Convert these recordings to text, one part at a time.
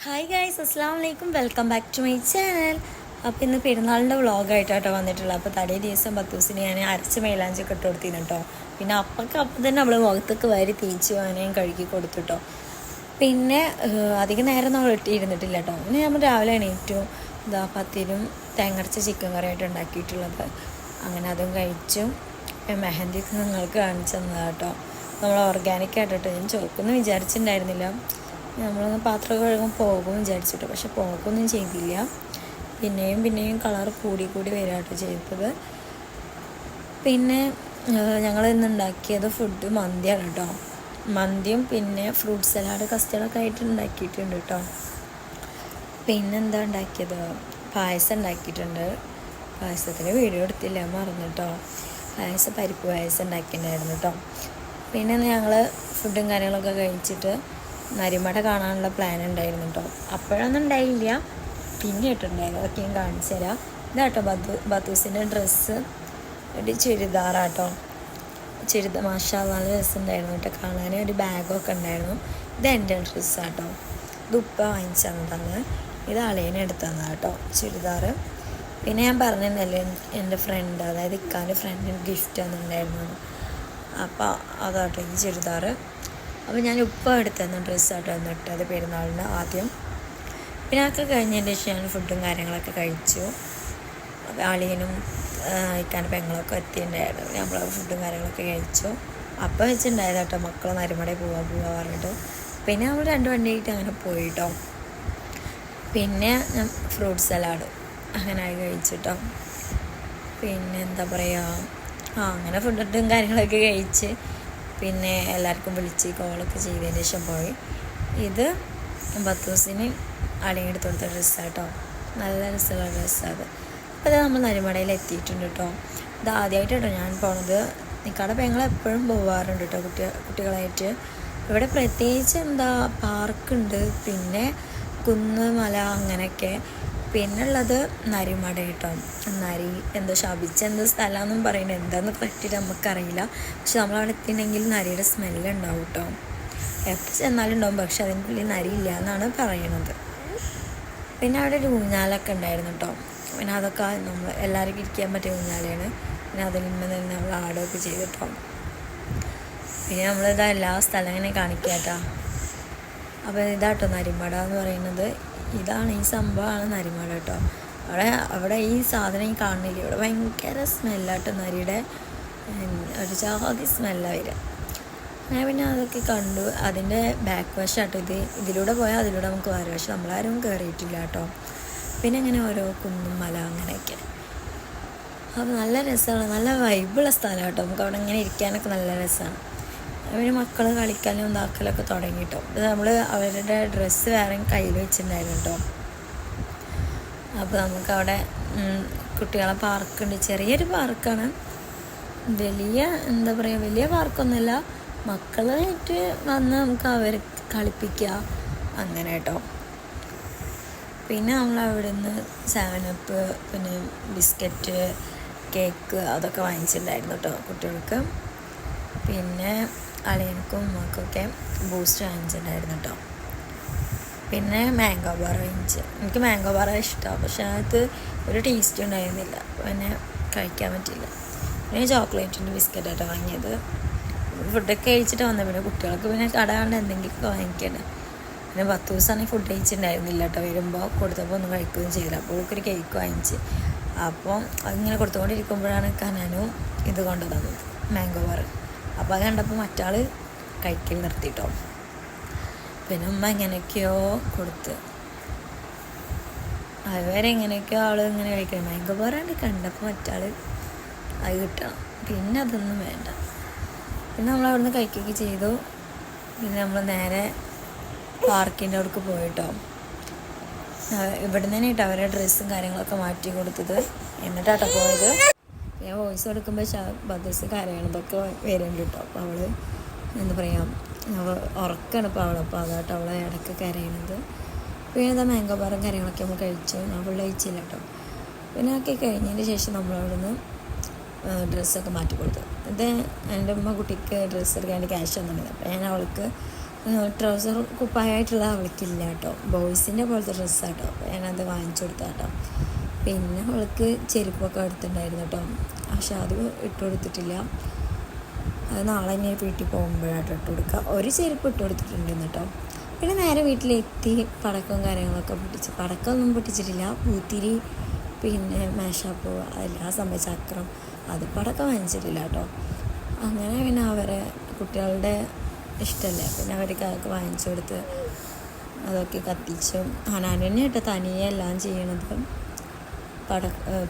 Hi guys, അസ്സാം വലൈക്കും. Welcome back to my channel. അപ്പോൾ ഇന്ന് പെരുന്നാളിൻ്റെ വ്ളോഗായിട്ടാട്ടോ വന്നിട്ടുള്ളത്. അപ്പോൾ തലേ ദിവസം ദിവസത്തിന് ഞാൻ അരച്ച് മൈലാഞ്ചൊക്കെ ഇട്ട് കൊടുത്തിന് കേട്ടോ. പിന്നെ അപ്പം തന്നെ നമ്മൾ മുഖത്തൊക്കെ വാരി തേച്ച് വാനയും കഴുകി കൊടുത്തിട്ടോ. പിന്നെ അധികം നേരം നമ്മൾ ഇട്ടിരുന്നിട്ടില്ല കേട്ടോ. പിന്നെ നമ്മൾ രാവിലെ എണീറ്റു പത്തിരും തേങ്ങരച്ച ചിക്കൻ കറിയായിട്ട് ഉണ്ടാക്കിയിട്ടുള്ളത്. അങ്ങനെ അതും കഴിച്ചു. മെഹന്തിക്ക് നിങ്ങൾക്ക് കാണിച്ചു തന്നതാണ് കേട്ടോ. നമ്മൾ ഓർഗാനിക്കായിട്ടോ. ഞാൻ ചോക്കൊന്നും വിചാരിച്ചിട്ടുണ്ടായിരുന്നില്ല. നമ്മളൊന്ന് പാത്രം കഴുകാൻ പോകും വിചാരിച്ചിട്ട്, പക്ഷെ പോകുമൊന്നും ചെയ്തില്ല. പിന്നെയും കളർ കൂടി വരാട്ടോ ചെയ്തത്. പിന്നെ ഞങ്ങൾ ഇന്ന് ഉണ്ടാക്കിയത് ഫുഡ് മന്തിയാണ് കേട്ടോ. മന്തിയും പിന്നെ ഫ്രൂട്ട് സലാഡ് കസ്റ്റർഡൊക്കെ ആയിട്ട് ഉണ്ടാക്കിയിട്ടുണ്ട് കേട്ടോ. പിന്നെന്താ ഉണ്ടാക്കിയത്, പായസം ഉണ്ടാക്കിയിട്ടുണ്ട്. പായസത്തിന് വീഡിയോ എടുത്തില്ല, മറന്നു കേട്ടോ. പരിപ്പ് പായസം ഉണ്ടാക്കിയിട്ടുണ്ടായിരുന്നു കേട്ടോ. പിന്നെ ഞങ്ങൾ ഫുഡും കാര്യങ്ങളൊക്കെ കഴിച്ചിട്ട് നരിമട കാണാനുള്ള പ്ലാൻ ഉണ്ടായിരുന്നു കേട്ടോ. അപ്പോഴൊന്നും ഉണ്ടായില്ല, പിന്നെ ഇട്ടുണ്ടായിരുന്നു. അതൊക്കെ ഞാൻ കാണിച്ചു തരാം. ഇതാട്ടോ ബത്തൂസിൻ്റെ ഡ്രസ്സ്, ഒരു ചുരിദാറാട്ടോ. മാഷാ നല്ല രസമുണ്ടായിരുന്നു കേട്ടോ കാണാൻ. ഒരു ബാഗൊക്കെ ഉണ്ടായിരുന്നു. ഇത് എൻ്റെ ഡ്രസ്സാട്ടോ. ഇത് ഉപ്പ വാങ്ങിച്ചു തന്നതാണ്. ഇത് അളേനെ എടുത്തു തന്നതാണ് കേട്ടോ ചുരിദാറ്. പിന്നെ ഞാൻ പറഞ്ഞിരുന്നല്ലേ എൻ്റെ ഫ്രണ്ട്, അതായത് ഇക്കാൻ്റെ ഫ്രണ്ടിന് ഗിഫ്റ്റ് തന്നിട്ടുണ്ടായിരുന്നു. അപ്പോൾ അതാട്ടോ ഈ ചുരിദാറ്. അപ്പോൾ ഞാൻ ഉപ്പ എടുത്തുതന്ന ഡ്രസ്സാട്ടോ എന്നിട്ടത് പെരുന്നാളിന് ആദ്യം. പിന്നെ അതൊക്കെ കഴിഞ്ഞതിന് ശേഷം ഞാൻ ഫുഡും കാര്യങ്ങളൊക്കെ കഴിച്ചു. അളിയനും ഇക്കാൻ്റെ പെങ്ങളൊക്കെ എത്തിയിട്ടുണ്ടായിരുന്നു. നമ്മൾ ഫുഡും കാര്യങ്ങളൊക്കെ കഴിച്ചു. അപ്പം വെച്ചിട്ടുണ്ടായത് കേട്ടോ മക്കൾ നരിമടയിൽ പോവാ പറഞ്ഞിട്ട്. പിന്നെ നമ്മൾ 2 വണ്ടിയായിട്ട് അങ്ങനെ പോയിട്ടോ. പിന്നെ ഞാൻ ഫ്രൂട്ട് സലാഡ് അങ്ങനെ കഴിച്ചിട്ടോ. പിന്നെ എന്താ പറയുക, അങ്ങനെ ഫുഡും കാര്യങ്ങളൊക്കെ കഴിച്ച് പിന്നെ എല്ലാവർക്കും വിളിച്ച് കോളൊക്കെ ചെയ്തതിന് ശേഷം പോയി. ഇത് ബത്തൂസിന് അളിയെടുത്ത് കൊടുത്ത ഡ്രസ്സാട്ടോ. നല്ല രസമുള്ള ഡ്രസ്സാണ്. അപ്പോൾ അത് നമ്മൾ നരിമടയിൽ എത്തിയിട്ടുണ്ട് കേട്ടോ. ഇത് ആദ്യമായിട്ട് കേട്ടോ ഞാൻ പോണത്. നിക്കാടെ പെങ്ങൾ എപ്പോഴും പോവാറുണ്ട് കേട്ടോ കുട്ടികളായിട്ട്. ഇവിടെ പ്രത്യേകിച്ച് പാർക്കുണ്ട്, പിന്നെ കുന്ന് മല അങ്ങനെയൊക്കെ. പിന്നെ ഉള്ളത് നരിമട കേട്ടോ. നരി ശപിച്ചെന്തോ സ്ഥലമെന്നും പറയുന്നത് എന്താണെന്ന് പറ്റിയിട്ട് നമുക്കറിയില്ല. പക്ഷെ നമ്മളവിടെ എത്തിയിട്ടുണ്ടെങ്കിൽ നരിയുടെ സ്മെല്ലുണ്ടാവും കേട്ടോ. എപ്പോൾ ചെന്നാലും ഉണ്ടാവും, പക്ഷെ അതിൻ്റെ ഉള്ളിൽ നരി ഇല്ല എന്നാണ് പറയണത്. പിന്നെ അവിടെ ഒരു ഊഞ്ഞാലൊക്കെ ഉണ്ടായിരുന്നു കേട്ടോ. പിന്നെ അതൊക്കെ നമ്മൾ എല്ലാവർക്കും ഇരിക്കാൻ പറ്റിയ ഊഞ്ഞാലയാണ്. പിന്നെ അതിൽ നിന്ന് തന്നെ നമ്മൾ ആടുകയൊക്കെ ചെയ്തിട്ടോ. പിന്നെ നമ്മളിതാ എല്ലാ സ്ഥലം ഇങ്ങനെ കാണിക്കുക കേട്ടോ. അപ്പോൾ ഇതാട്ടോ നരിമട എന്ന് പറയുന്നത്. ഇതാണ് ഈ സംഭവമാണ് നരിമട കേട്ടോ. അവിടെ ഈ സാധനം കാണുന്നില്ല. ഇവിടെ ഭയങ്കര സ്മെല്ലാട്ടോ നരിയുടെ, ഒരു ജാതി സ്മെല്ലാണ് വരിക. ഞാൻ പിന്നെ അതൊക്കെ കണ്ടു. അതിൻ്റെ ബാക്ക് വശമാട്ടോ ഇത്. ഇതിലൂടെ പോയാൽ അതിലൂടെ നമുക്ക് വരാം, പക്ഷെ നമ്മളാരും കയറിയിട്ടില്ല കേട്ടോ. പിന്നെ അങ്ങനെ ഓരോ കുന്നും മല അങ്ങനെയൊക്കെ. അപ്പോൾ നല്ല രസമാണ്, നല്ല വൈബുള്ള സ്ഥലം കേട്ടോ. നമുക്ക് അവിടെ ഇങ്ങനെ ഇരിക്കാനൊക്കെ നല്ല രസമാണ്. പിന്നെ മക്കൾ കളിക്കാനും ഇതാക്കലൊക്കെ തുടങ്ങി കേട്ടോ. ഇത് നമ്മൾ അവരുടെ ഡ്രസ്സ് വേറെ കയ്യിൽ വെച്ചിട്ടുണ്ടായിരുന്നു കേട്ടോ. അപ്പോൾ നമുക്കവിടെ കുട്ടികളെ പാർക്കുണ്ട്, ചെറിയൊരു പാർക്കാണ്. വലിയ പാർക്കൊന്നുമല്ല. മക്കളായിട്ട് വന്ന് നമുക്ക് അവർ കളിപ്പിക്കുക അങ്ങനെ കേട്ടോ. പിന്നെ നമ്മളവിടെ നിന്ന് 7 Up പിന്നെ ബിസ്ക്കറ്റ്, കേക്ക് അതൊക്കെ വാങ്ങിച്ചിട്ടുണ്ടായിരുന്നു കേട്ടോ കുട്ടികൾക്ക്. പിന്നെ അളിയനക്കും ഉമ്മക്കൊക്കെ ബൂസ്റ്റ് വാങ്ങിച്ചിട്ടുണ്ടായിരുന്നു കേട്ടോ. പിന്നെ മാംഗോ ബാർ വാങ്ങിച്ച്. എനിക്ക് മാംഗോ ബാറാണ് ഇഷ്ടമാണ്, പക്ഷെ അത് ഒരു ടേസ്റ്റ് ഉണ്ടായിരുന്നില്ല, പിന്നെ കഴിക്കാൻ പറ്റില്ല. പിന്നെ ചോക്ലേറ്റിൻ്റെ ബിസ്ക്കറ്റായിട്ടോ വാങ്ങിയത്. ഫുഡൊക്കെ കഴിച്ചിട്ട് വന്നത്. പിന്നെ കുട്ടികൾക്ക് പിന്നെ കട കണ്ട് എന്തെങ്കിലുമൊക്കെ വാങ്ങിക്കണ്ടേ. പിന്നെ 10 ദിവസമാണെങ്കിൽ ഫുഡ് കഴിച്ചിട്ടുണ്ടായിരുന്നില്ല കേട്ടോ. വരുമ്പോൾ കൊടുത്തപ്പോൾ ഒന്നും കഴിക്കുകയും ചെയ്തില്ല. അപ്പോൾ ഒരു കേക്ക് വാങ്ങിച്ച്. അപ്പോൾ അതിങ്ങനെ കൊടുത്തുകൊണ്ടിരിക്കുമ്പോഴാണ് കനനും ഇത് കൊണ്ടു തന്നത്, മാംഗോ ബാർ. അപ്പോൾ അത് കണ്ടപ്പോൾ മറ്റാൾ കഴിക്കൽ നിർത്തിയിട്ടോ. പിന്നെ ഉമ്മ എങ്ങനെയൊക്കെയോ കൊടുത്ത്, അതുവരെ എങ്ങനെയൊക്കെയോ ആൾ ഇങ്ങനെ കഴിക്കണം. മാംഗോ ബാറാണ്ട് കണ്ടപ്പോൾ മറ്റാൾ അത് കിട്ടണം, പിന്നെ അതൊന്നും വേണ്ട. പിന്നെ നമ്മൾ അവിടുന്ന് കഴിക്കുകയൊക്കെ ചെയ്തു. പിന്നെ നമ്മൾ നേരെ പാർക്കിൻ്റെ അവിടേക്ക് പോയിട്ടോ. ഇവിടെ നിന്ന് തന്നെ കേട്ടോ അവരുടെ ഡ്രസ്സും കാര്യങ്ങളൊക്കെ മാറ്റി കൊടുത്തത്. എന്നിട്ടാട്ടോ പോയത്. ഞാൻ വോയിസ് കൊടുക്കുമ്പോൾ ബദസ് കരയണതൊക്കെ വരുന്നുണ്ട് കേട്ടോ. അപ്പോൾ അവൾ എന്താ പറയുക, ഉറക്കാണ് ഇപ്പോൾ അവൾ. അപ്പോൾ അതാട്ടോ അവളെ ഇടയ്ക്ക് കരയണത്. പിന്നെ എന്താ മാംഗോ ബാറും കാര്യങ്ങളൊക്കെ നമ്മൾ കഴിച്ചു. ഞാൻ ഫുൾ കഴിച്ചില്ല കേട്ടോ. പിന്നെ ഒക്കെ കഴിഞ്ഞതിന് ശേഷം നമ്മളവിടെ നിന്ന് ഡ്രസ്സൊക്കെ മാറ്റി കൊടുത്തു. ഇത് എൻ്റെ ഉമ്മ കുട്ടിക്ക് ഡ്രസ്സ് എടുക്കാൻ ക്യാഷ് തന്നിട്ടുണ്ട്. അപ്പോൾ ഞാൻ അവൾക്ക് ട്രൗസർ കുപ്പായമായിട്ടുള്ള അവൾക്കില്ല കേട്ടോ, ബോയ്സിൻ്റെ പോലത്തെ ഡ്രസ്സാണ് കേട്ടോ. അപ്പോൾ ഞാനത് വാങ്ങിച്ചു കൊടുത്താൽ കേട്ടോ. പിന്നെ അവൾക്ക് ചെരുപ്പൊക്കെ എടുത്തിട്ടുണ്ടായിരുന്നു കേട്ടോ, പക്ഷെ അത് ഇട്ട് കൊടുത്തിട്ടില്ല. അത് നാളെ തന്നെ വീട്ടിൽ പോകുമ്പോഴാട്ടോ ഇട്ട് കൊടുക്കുക. ഒരു ചെരുപ്പ് ഇട്ട് കൊടുത്തിട്ടുണ്ടെന്ന് കേട്ടോ. പിന്നെ നേരെ വീട്ടിലെത്തി പടക്കവും കാര്യങ്ങളൊക്കെ പൊട്ടിച്ച്, പടക്കമൊന്നും പൊട്ടിച്ചിട്ടില്ല, പൂത്തിരി പിന്നെ മേശാപ്പൂ അതെല്ലാം സംഭവിച്ച ചക്രം, അത് പടക്കം വാങ്ങിച്ചിട്ടില്ല കേട്ടോ. അങ്ങനെ പിന്നെ അവരെ കുട്ടികളുടെ ഇഷ്ടമല്ലേ, പിന്നെ അവർക്ക് അതൊക്കെ വാങ്ങിച്ചു കൊടുത്ത് അതൊക്കെ കത്തിച്ചു. ഹനാൻ തന്നെ കേട്ടോ തനിയെ എല്ലാം ചെയ്യണത്.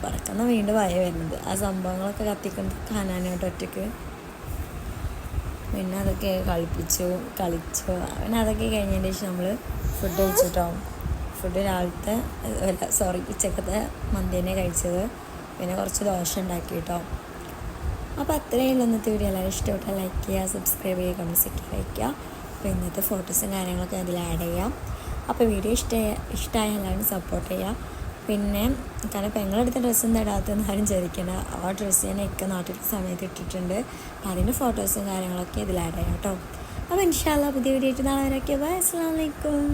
പടക്കുന്ന വീണ്ടും വായ വരുന്നത്, ആ സംഭവങ്ങളൊക്കെ കത്തിക്കുന്നത് ഹനാനായിട്ട് ഒറ്റയ്ക്ക്. പിന്നെ അതൊക്കെ കളിച്ചു. പിന്നെ അതൊക്കെ കഴിഞ്ഞതിന് ശേഷം നമ്മൾ ഫുഡ് കഴിച്ചിട്ടോ. ഫുഡ് രാവിലത്തെ ഉച്ചക്കത്തെ മന്തിനെ കഴിച്ചത്. പിന്നെ കുറച്ച് ദോശ ഉണ്ടാക്കി കേട്ടോ. അപ്പോൾ അത്രയും ഇന്നത്തെ വീഡിയോ എല്ലാവരും ഇഷ്ടപ്പെട്ടാൽ ലൈക്ക് ചെയ്യുക, സബ്സ്ക്രൈബ് ചെയ്യുക, കമൻറ്റ്സ് ഒക്കെ അയയ്ക്കുക. അപ്പോൾ ഇന്നത്തെ ഫോട്ടോസും കാര്യങ്ങളൊക്കെ അതിൽ ആഡ് ചെയ്യാം. അപ്പോൾ വീഡിയോ ഇഷ്ടമായ എല്ലാവരും സപ്പോർട്ട് ചെയ്യുക. പിന്നെ കാരണം പെങ്ങളെടുത്ത ഡ്രസ്സൊന്നും ഇടാത്തെന്ന് ആരും ചോദിക്കേണ്ട, ആ ഡ്രസ്സ് ഞാൻ നാട്ടിൽ സമയത്ത് ഇട്ടിട്ടുണ്ട്. അതിൻ്റെ ഫോട്ടോസും കാര്യങ്ങളൊക്കെ ഇതിൽ ആഡ് ചെയ്യാം കേട്ടോ. അപ്പോൾ ഇൻഷാ അല്ലാഹ് പുതിയ വീഡിയോ ആയിട്ട് നാളെ വരെ. ബൈ, അസ്സലാമു അലൈക്കും.